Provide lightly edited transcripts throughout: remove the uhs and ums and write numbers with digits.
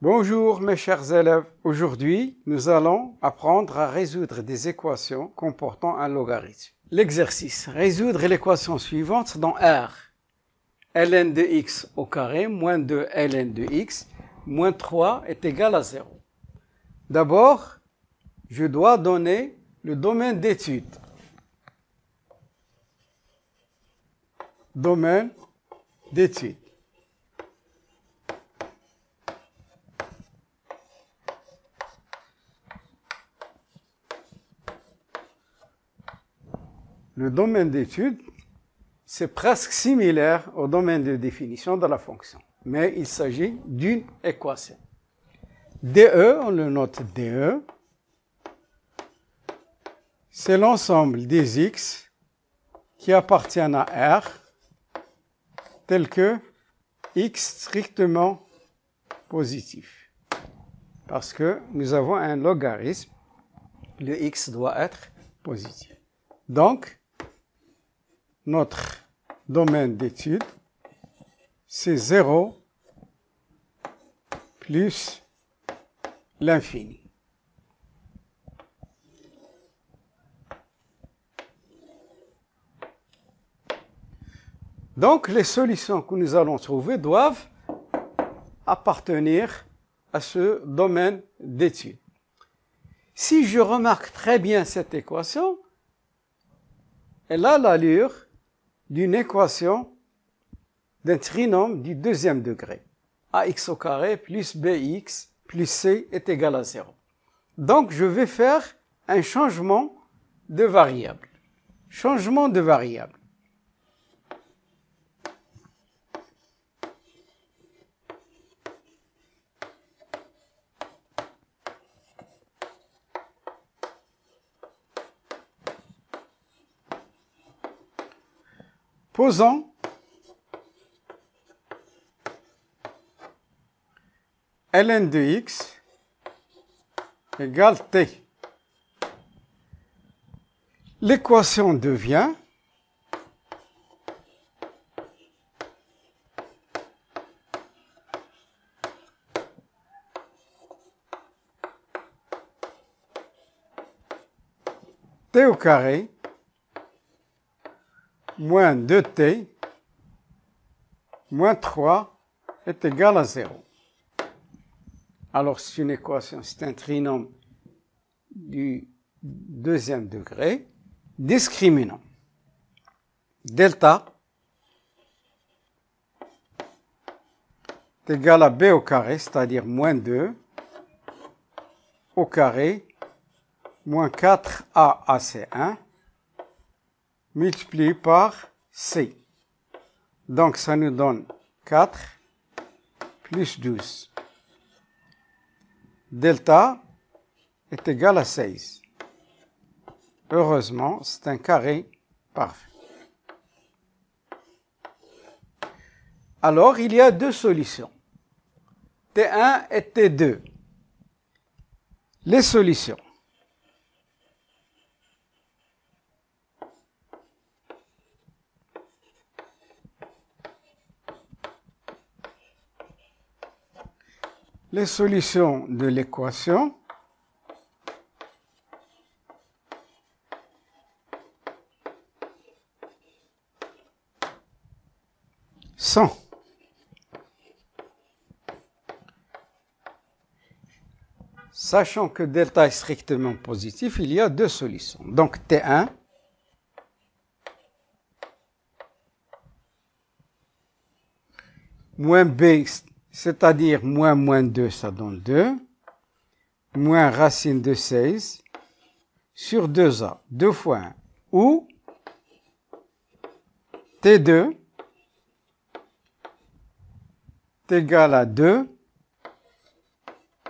Bonjour mes chers élèves, aujourd'hui nous allons apprendre à résoudre des équations comportant un logarithme. L'exercice, résoudre l'équation suivante dans R. ln de x au carré moins 2 ln de x moins 3 est égal à 0. D'abord, je dois donner le domaine d'étude. Domaine d'étude. Le domaine d'étude, c'est presque similaire au domaine de définition de la fonction, mais il s'agit d'une équation. DE, on le note DE, c'est l'ensemble des x qui appartiennent à R, tel que x strictement positif. Parce que nous avons un logarithme, le x doit être positif. Donc, notre domaine d'étude, c'est 0 plus l'infini. Donc, les solutions que nous allons trouver doivent appartenir à ce domaine d'étude. Si je remarque très bien cette équation, elle a l'allure d'une équation d'un trinôme du deuxième degré. Ax au carré plus bx plus c est égal à 0. Donc, je vais faire un changement de variable. Changement de variable. Posons ln de x égale t. L'équation devient t au carré moins 2t moins 3 est égal à 0. Alors, c'est une équation, c'est un trinôme du deuxième degré. Discriminant. Delta est égal à b au carré, c'est-à-dire moins 2 au carré moins 4a AC1 multiplié par c. Donc, ça nous donne 4 plus 12. Delta est égal à 16. Heureusement, c'est un carré parfait. Alors, il y a deux solutions, T1 et T2. Les solutions. Les solutions de l'équation sont sachant que delta est strictement positif, il y a deux solutions. Donc T1 moins B, c'est-à-dire moins 2, ça donne 2, moins racine de 16 sur 2a, 2 fois 1, ou T2 est égal à 2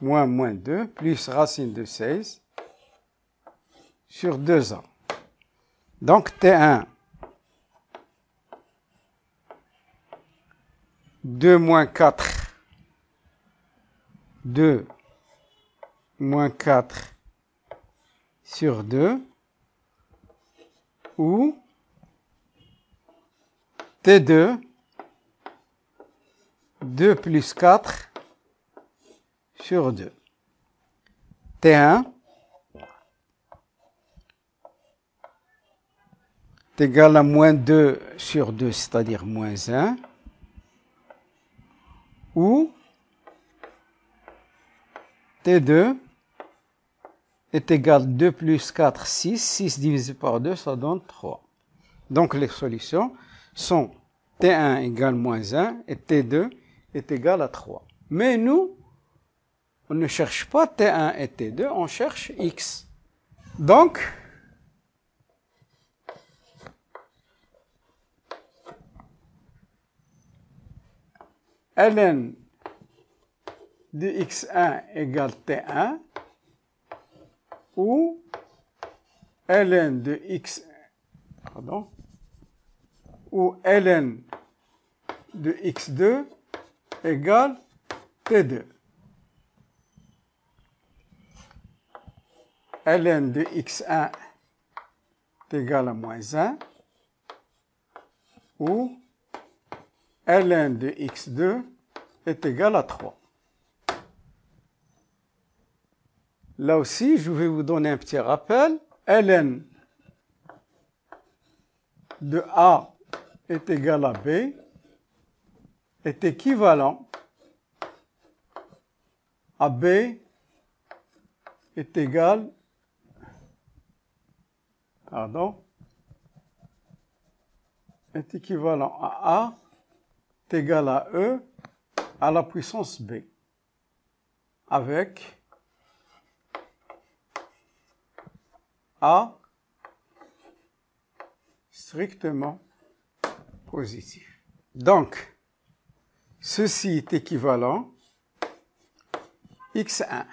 moins 2 plus racine de 16 sur 2a. Donc T1, 2 moins 4, 2 moins 4 sur 2, ou T2, 2 plus 4 sur 2. T1 est égal à moins 2 sur 2, c'est-à-dire moins 1, ou T2 est égal à 2 plus 4, 6. 6 divisé par 2, ça donne 3. Donc les solutions sont T1 égale moins 1 et T2 est égal à 3. Mais nous, on ne cherche pas T1 et T2, on cherche X. Donc, ln de x1 égale T1 ou ln de x, pardon, ou ln de x2 égale T2. ln de x1 est égal à moins 1 ou ln de x2 est égal à 3. Là aussi, je vais vous donner un petit rappel. ln de A est égal à B est équivalent à B est égal, est équivalent à A est égal à E à la puissance B avec A strictement positif. Donc, ceci est équivalent x1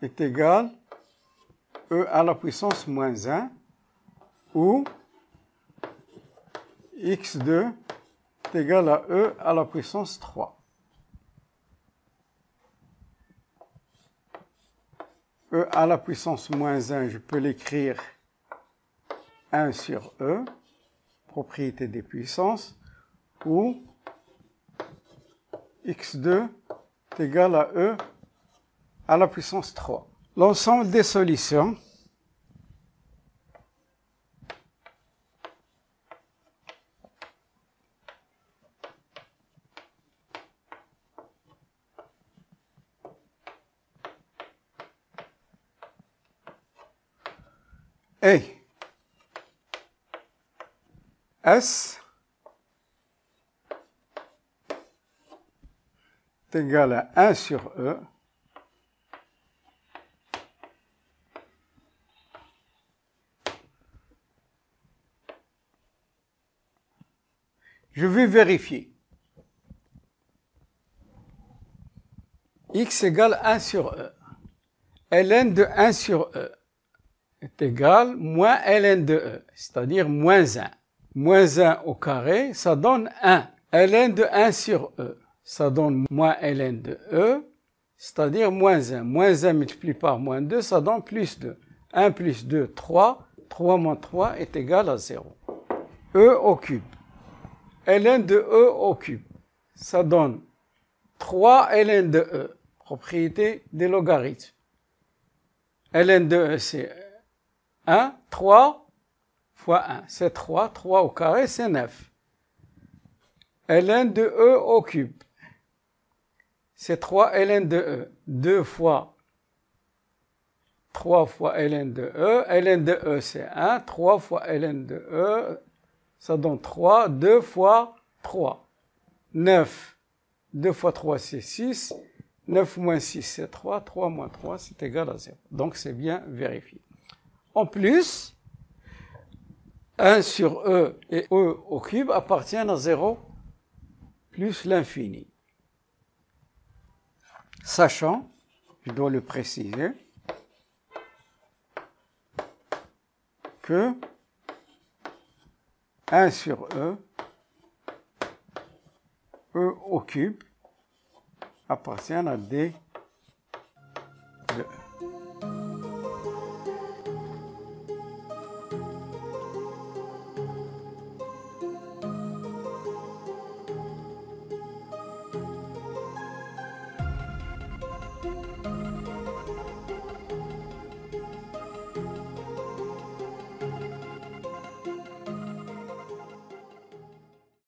est égal E à la puissance moins 1 ou x2 est égal à E à la puissance 3. E à la puissance moins 1, je peux l'écrire 1 sur E, propriété des puissances, ou x2 est égal à E à la puissance 3. L'ensemble des solutions est S est égal à 1 sur E je vais vérifier. X égale 1 sur E. ln de 1 sur E est égal moins ln de E, c'est-à-dire moins 1. Moins 1 au carré, ça donne 1. ln de 1 sur E, ça donne moins ln de E, c'est-à-dire moins 1. Moins 1 multiplié par moins 2, ça donne plus 2. 1 plus 2, 3. 3 moins 3 est égal à 0. E au cube. ln de E au cube, ça donne 3 ln de E, propriété des logarithmes. ln de E, c'est 1, 3 fois 1, c'est 3, 3 au carré, c'est 9. ln de E au cube, c'est 3 ln de E, 2 fois 3 fois ln de E, ln de E c'est 1, 3 fois ln de E, ça donne 3, 2 fois 3, 9, 2 fois 3 c'est 6, 9 moins 6 c'est 3, 3 moins 3 c'est égal à 0. Donc c'est bien vérifié. En plus, 1 sur E et E au cube appartiennent à 0 plus l'infini. Sachant, je dois le préciser, que 1 sur E, E au cube, appartiennent à D